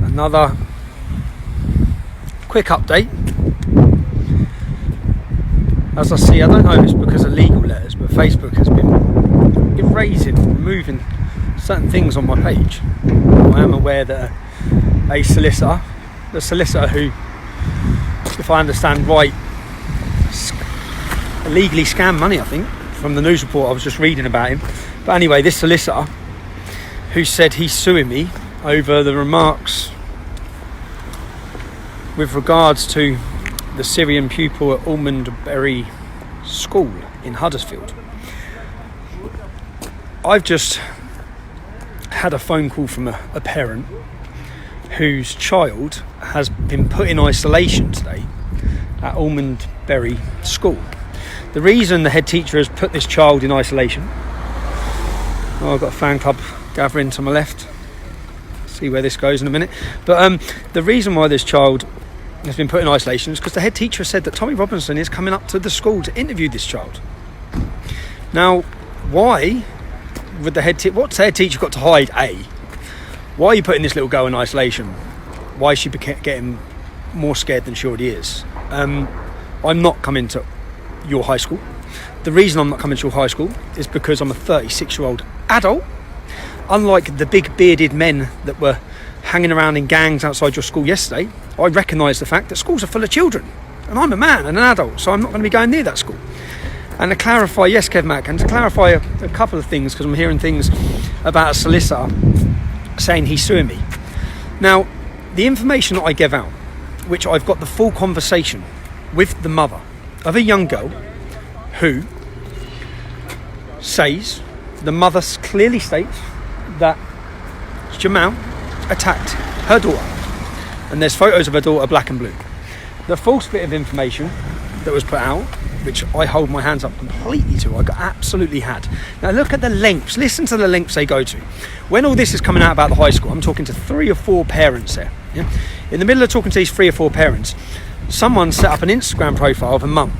Another quick update. As I see, I don't know if it's because of legal letters, but Facebook has been erasing, removing certain things on my page. I am aware that a solicitor, the solicitor who, if I understand right, illegally scammed money, I think, from the news report I was just reading about him. But anyway, this solicitor who said he's suing me over the remarks with regards to the Syrian pupil at Almondbury School in Huddersfield. I've just had a phone call from a parent whose child has been put in isolation today at Almondbury School. The reason the head teacher has put this child in isolation, I've got a fan club gathering to my left, see where this goes in a minute, but the reason why this child has been put in isolation is because the head teacher said that Tommy Robinson is coming up to the school to interview this child. Now, why would what's the head teacher got to hide? Why are you putting this little girl in isolation? Why is she getting more scared than she already is? I'm not coming to your high school. The reason I'm not coming to your high school is because I'm a 36-year-old adult. Unlike the big bearded men that were hanging around in gangs outside your school yesterday, I recognise the fact that schools are full of children, and I'm a man and an adult, so I'm not going to be going near that school. And to clarify, yes, Kev Mac, and to clarify a couple of things, because I'm hearing things about a solicitor saying he's suing me. Now, the information that I gave out, which I've got the full conversation with the mother of a young girl who says, the mother clearly states that Jamal attacked her daughter, and there's photos of her daughter black and blue. The false bit of information that was put out, which I hold my hands up completely to, I got absolutely had. Now look at the lengths, listen to the lengths they go to. When all this is coming out about the high school, I'm talking to 3 or 4 parents there. Yeah? In the middle of talking to these 3 or 4 parents, someone set up an Instagram profile of a mum,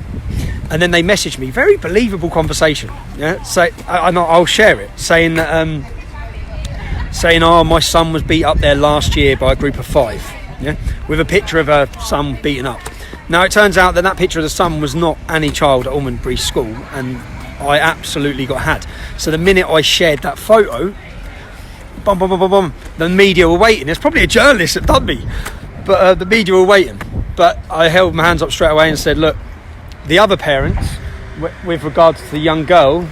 and then they messaged me, very believable conversation. Yeah, so I'll share it, saying that oh, my son was beat up there last year by a group of 5, yeah, with a picture of her son beaten up. Now it turns out that picture of the son was not any child at Almondbury School, and I absolutely got had. So the minute I shared that photo, the media were waiting. There's probably a journalist that done me, but the media were waiting. But I held my hands up straight away and said, look, the other parents, with regards to the young girl,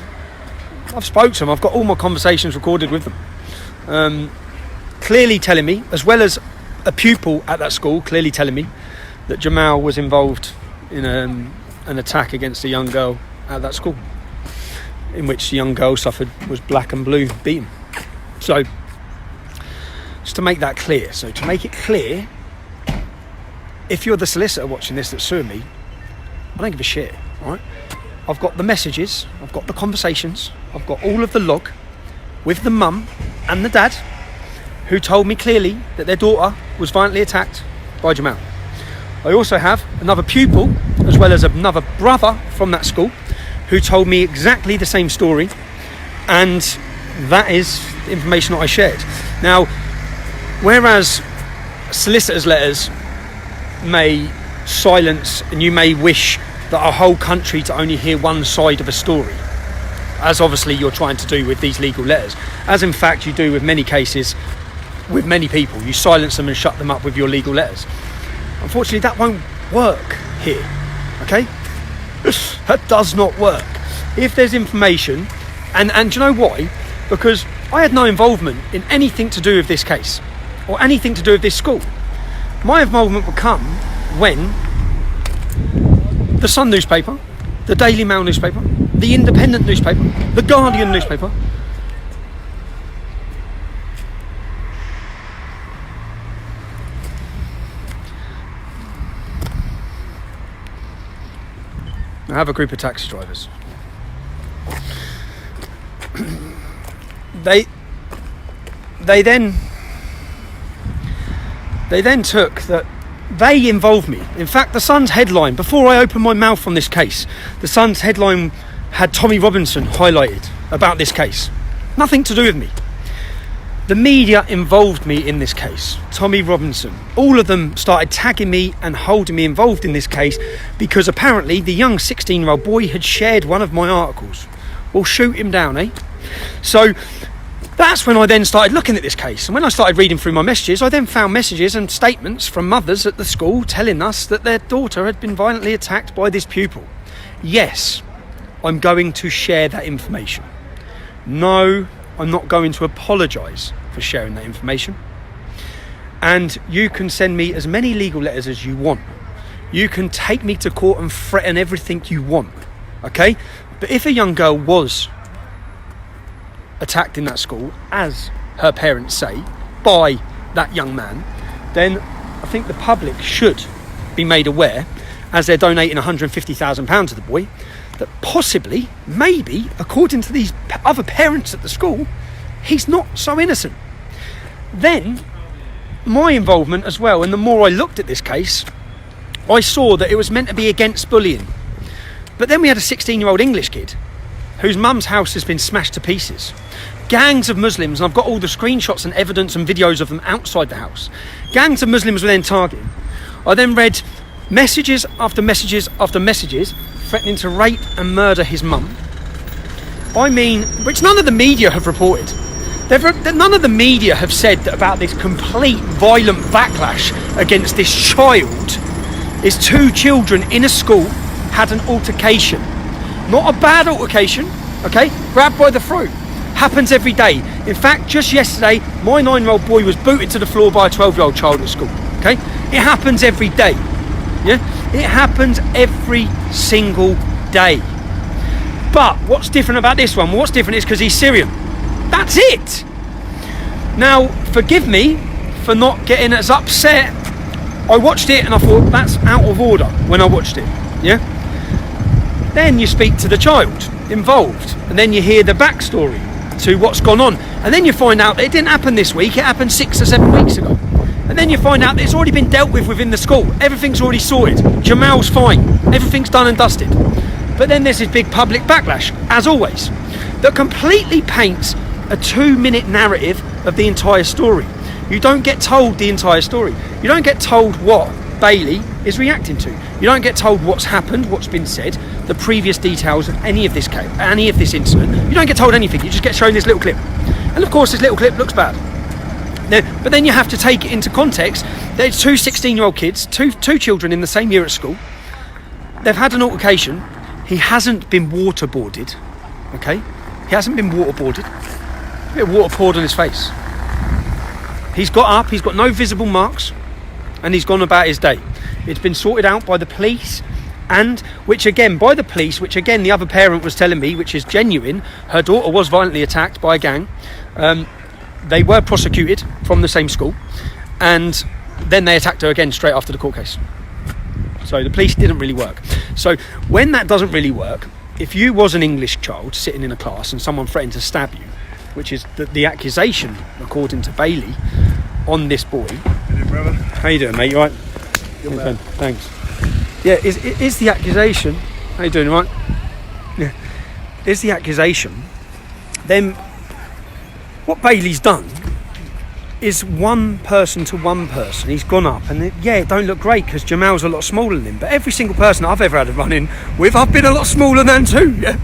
I've spoke to them. I've got all my conversations recorded with them, clearly telling me, as well as a pupil at that school, clearly telling me that Jamal was involved in an attack against a young girl at that school, in which the young girl was black and blue beaten. So, just to make that clear, if you're the solicitor watching this that's suing me, I don't give a shit, alright? I've got the messages, I've got the conversations, I've got all of the log with the mum and the dad, who told me clearly that their daughter was violently attacked by Jamal. I also have another pupil, as well as another brother from that school, who told me exactly the same story, and that is the information that I shared. Now, whereas solicitors' letters may silence, and you may wish that a whole country to only hear one side of a story, as obviously you're trying to do with these legal letters, as in fact you do with many cases, with many people, you silence them and shut them up with your legal letters. Unfortunately, that won't work here, okay? That does not work. If there's information, and do you know why? Because I had no involvement in anything to do with this case, or anything to do with this school. My involvement would come when the Sun newspaper, the Daily Mail newspaper, the Independent newspaper, the Guardian newspaper, I have a group of taxi drivers. They then took that they involved me. In fact, the Sun's headline, before I opened my mouth on this case, the Sun's headline had Tommy Robinson highlighted about this case. Nothing to do with me. The media involved me in this case. Tommy Robinson. All of them started tagging me and holding me involved in this case because apparently the young 16-year-old boy had shared one of my articles. Well, shoot him down, eh? So that's when I then started looking at this case. And when I started reading through my messages, I then found messages and statements from mothers at the school telling us that their daughter had been violently attacked by this pupil. Yes, I'm going to share that information. No, I'm not going to apologise for sharing that information. And you can send me as many legal letters as you want. You can take me to court and threaten everything you want, okay? But if a young girl was attacked in that school, as her parents say, by that young man, then I think the public should be made aware, as they're donating £150,000 to the boy, that possibly, maybe, according to these other parents at the school, he's not so innocent. Then, my involvement as well, and the more I looked at this case, I saw that it was meant to be against bullying. But then we had a 16-year-old English kid whose mum's house has been smashed to pieces. Gangs of Muslims, and I've got all the screenshots and evidence and videos of them outside the house. Gangs of Muslims were then targeting. I then read messages after messages after messages threatening to rape and murder his mum. I mean, which none of the media have reported. None of the media have said that about this complete violent backlash against this child. Is two children in a school had an altercation. Not a bad altercation, okay? Grabbed by the throat. Happens every day. In fact, just yesterday, my 9-year-old boy was booted to the floor by a 12-year-old child at school, okay? It happens every day, yeah? It happens every single day. But what's different about this one? Well, what's different is because he's Syrian. That's it. Now, forgive me for not getting as upset. I watched it and I thought, that's out of order when I watched it, yeah? Then you speak to the child involved and then you hear the backstory to what's gone on. And then you find out that it didn't happen this week, it happened 6 or 7 weeks ago. And then you find out that it's already been dealt with within the school. Everything's already sorted. Jamal's fine. Everything's done and dusted. But then there's this big public backlash, as always, that completely paints a 2-minute narrative of the entire story. You don't get told the entire story. You don't get told what Bailey is reacting to. You don't get told what's happened, what's been said, the previous details of any of this case, any of this incident. You don't get told anything. You just get shown this little clip. And of course, this little clip looks bad. Now, but then you have to take it into context. There's two 16-year-old kids, two children in the same year at school. They've had an altercation. He hasn't been waterboarded, okay? He hasn't been waterboarded. A bit of water poured on his face. He's got up, he's got no visible marks, and he's gone about his day. It's been sorted out by the police, and by the police, which again the other parent was telling me, which is genuine, her daughter was violently attacked by a gang. They were prosecuted from the same school, and then they attacked her again straight after the court case. So the police didn't really work. So when that doesn't really work, if you was an English child sitting in a class and someone threatened to stab you, which is the accusation, according to Bailey, on this boy. Hey, brother. How you doing, mate? You alright? Good. Thanks. Yeah, is the accusation... How you doing, right? Yeah. Is the accusation... Then what Bailey's done is one person to one person. He's gone up and it don't look great because Jamal's a lot smaller than him. But every single person I've ever had a run in with, I've been a lot smaller than too, yeah?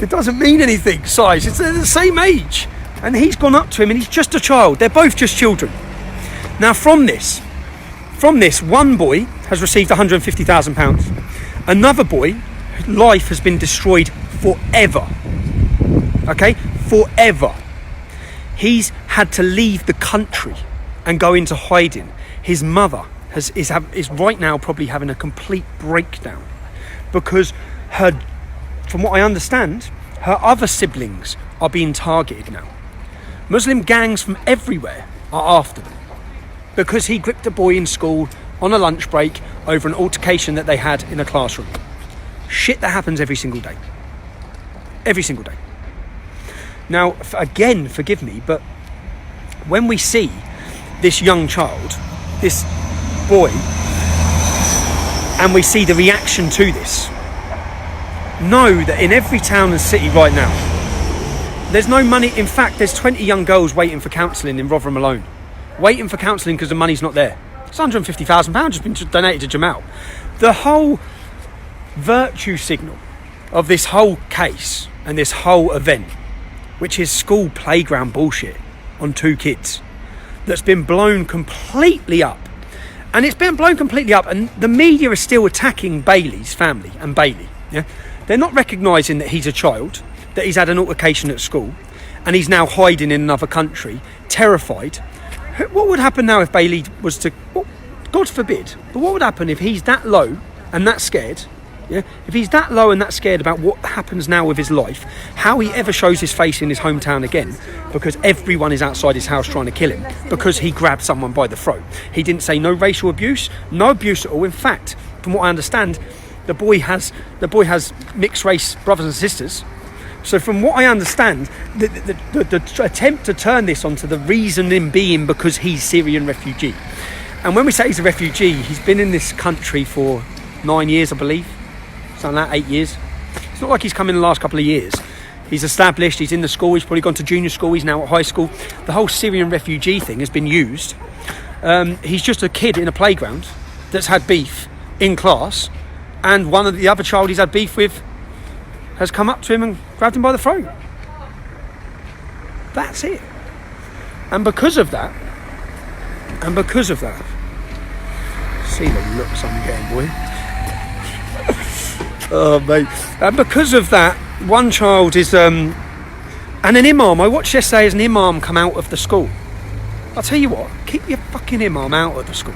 It doesn't mean anything, size. They're the same age. And he's gone up to him and he's just a child. They're both just children. Now from this, one boy has received £150,000. Another boy, life has been destroyed forever. Okay? Forever. He's had to leave the country and go into hiding. His mother is right now probably having a complete breakdown because from what I understand, her other siblings are being targeted now. Muslim gangs from everywhere are after them because he gripped a boy in school on a lunch break over an altercation that they had in a classroom. Shit that happens every single day. Every single day. Now, again, forgive me, but when we see this young child, this boy, and we see the reaction to this, know that in every town and city right now, there's no money. In fact, there's 20 young girls waiting for counselling in Rotherham alone, waiting for counselling because the money's not there. It's £150,000 just been donated to Jamal. The whole virtue signal of this whole case and this whole event, which is school playground bullshit on 2 kids, that's been blown completely up. And it's been blown completely up, and the media is still attacking Bailey's family and Bailey. Yeah, they're not recognising that he's a child, that he's had an altercation at school, and he's now hiding in another country, terrified. What would happen now if Bailey was to, well, God forbid, but what would happen if he's that low and that scared? Yeah, if he's that low and that scared about what happens now with his life, how he ever shows his face in his hometown again, because everyone is outside his house trying to kill him because he grabbed someone by the throat. He didn't say no racial abuse, no abuse at all. In fact, from what I understand, the boy has mixed race brothers and sisters. So from what I understand, the attempt to turn this onto the reasoning being because he's Syrian refugee. And when we say he's a refugee, he's been in this country for 9 years, I believe. Something like that, 8 years. It's not like he's come in the last couple of years. He's established, he's in the school, he's probably gone to junior school, he's now at high school. The whole Syrian refugee thing has been used. He's just a kid in a playground that's had beef in class, and one of the other child he's had beef with has come up to him and grabbed him by the throat. That's it. And because of that, see the looks I'm getting, boy. Oh, mate. And because of that, one child is, and an imam, I watched yesterday as an imam come out of the school. I'll tell you what, keep your fucking imam out of the school.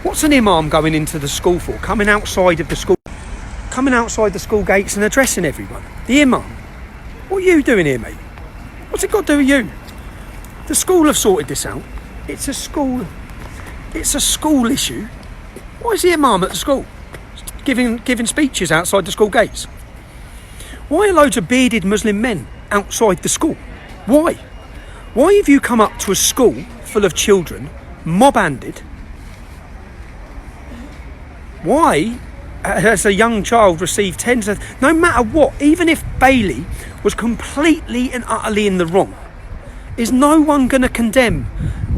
What's an imam going into the school for? Coming outside the school gates and addressing everyone. The imam. What are you doing here, mate? What's it got to do with you? The school have sorted this out. It's a school issue. Why is the imam at the school? Giving speeches outside the school gates. Why are loads of bearded Muslim men outside the school? Why have you come up to a school full of children, mob-handed? Why has a young child received tens of, no matter what, even if Bailey was completely and utterly in the wrong, is no one going to condemn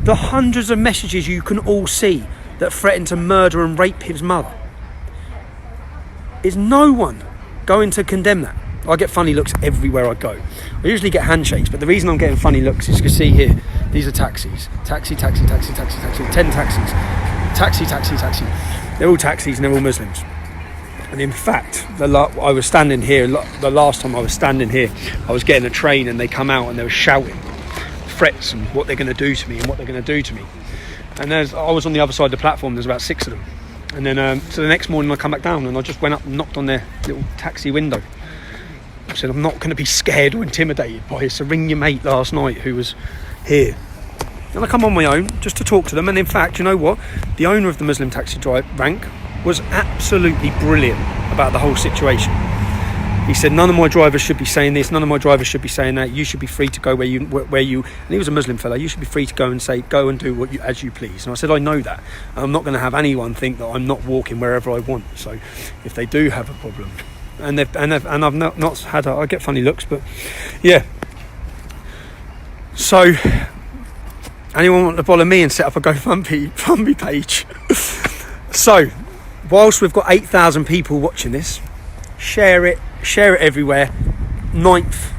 the hundreds of messages you can all see that threaten to murder and rape his mother? Is no one going to condemn that? I get funny looks everywhere I go. I usually get handshakes, but the reason I'm getting funny looks is you can see here, these are taxis. Taxi, 10 taxis. Taxi. They're all taxis and they're all Muslims. And in fact, I was standing here, the last time I was standing here, I was getting a train and they come out and they were shouting threats and what they're going to do to me and what they're going to do to me. And I was on the other side of the platform, there's about 6 of them. And then, so the next morning I come back down and I just went up and knocked on their little taxi window. I said, I'm not going to be scared or intimidated by this. So ring your mate last night who was here. And I come on my own just to talk to them. And in fact, you know what? The owner of the Muslim taxi rank was absolutely brilliant about the whole situation. He said, none of my drivers should be saying this, none of my drivers should be saying that. You should be free to go where you. And he was a Muslim fellow. You should be free to go and do as you please. And I said, I know that. I'm not going to have anyone think that I'm not walking wherever I want. So if they do have a problem, and I've not had, I get funny looks, but yeah. So anyone want to follow me and set up a GoFundMe page? So whilst we've got 8,000 people watching this, share it everywhere. 9th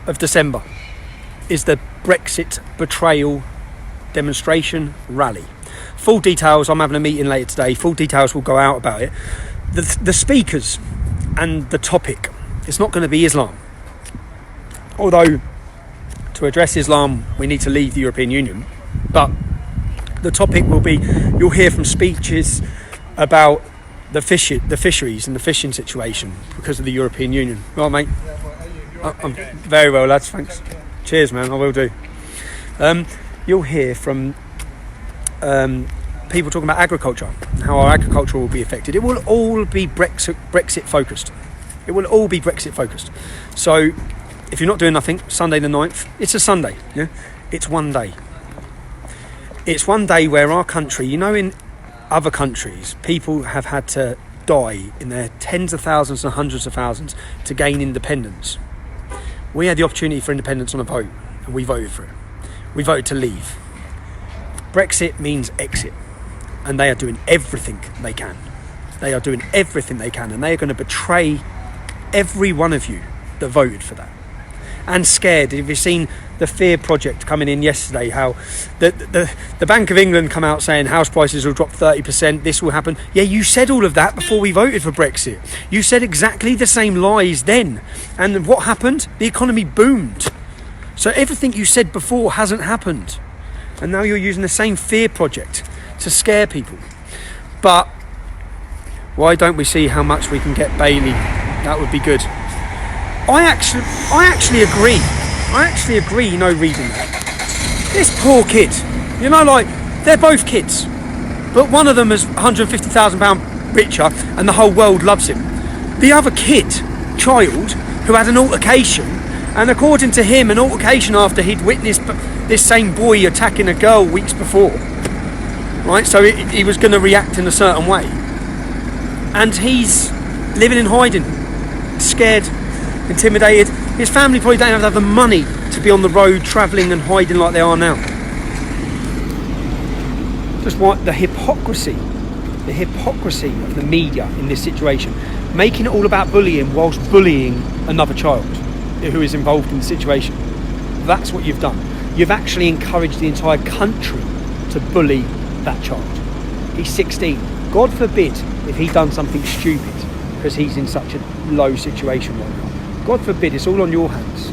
of December is the Brexit betrayal demonstration rally. Full details, I'm having a meeting later today, full details will go out about it. The speakers and the topic, it's not going to be Islam. Although to address Islam we need to leave the European Union, but the topic will be, you'll hear from speeches about the fisheries and the fishing situation because of the European Union. Right, mate? I'm very well, lads, thanks. Cheers, man, I will do. You'll hear from people talking about agriculture, how our agriculture will be affected. It will all be Brexit focused. It will all be Brexit focused. So if you're not doing nothing, Sunday the 9th, it's a Sunday, yeah? It's one day. It's one day where our country, you know, in other countries, people have had to die in their tens of thousands and hundreds of thousands to gain independence. We had the opportunity for independence on a vote, and we voted for it. We voted to leave. Brexit means exit, and they are doing everything they can. They are doing everything they can, and they are going to betray every one of you that voted for that. And scared. Have you seen the Fear Project coming in yesterday? How the Bank of England come out saying house prices will drop 30%. This will happen. Yeah, you said all of that before we voted for Brexit. You said exactly the same lies then. And what happened? The economy boomed. So everything you said before hasn't happened. And now you're using the same Fear Project to scare people. But why don't we see how much we can get Bailey? That would be good. I actually agree. Reading that. This poor kid, like, they're both kids, but one of them is £150,000 richer and the whole world loves him. The other child, who had an altercation, and according to him, an altercation after he'd witnessed this same boy attacking a girl weeks before, right? So he was going to react in a certain way. And he's living in hiding, scared, intimidated. His family probably don't have the money to be on the road travelling and hiding like they are now. Just what the hypocrisy of the media in this situation, making it all about bullying whilst bullying another child who is involved in the situation. That's what you've done. You've actually encouraged the entire country to bully that child. He's 16. God forbid if he'd done something stupid, because he's in such a low situation right now. God forbid, it's all on your hands.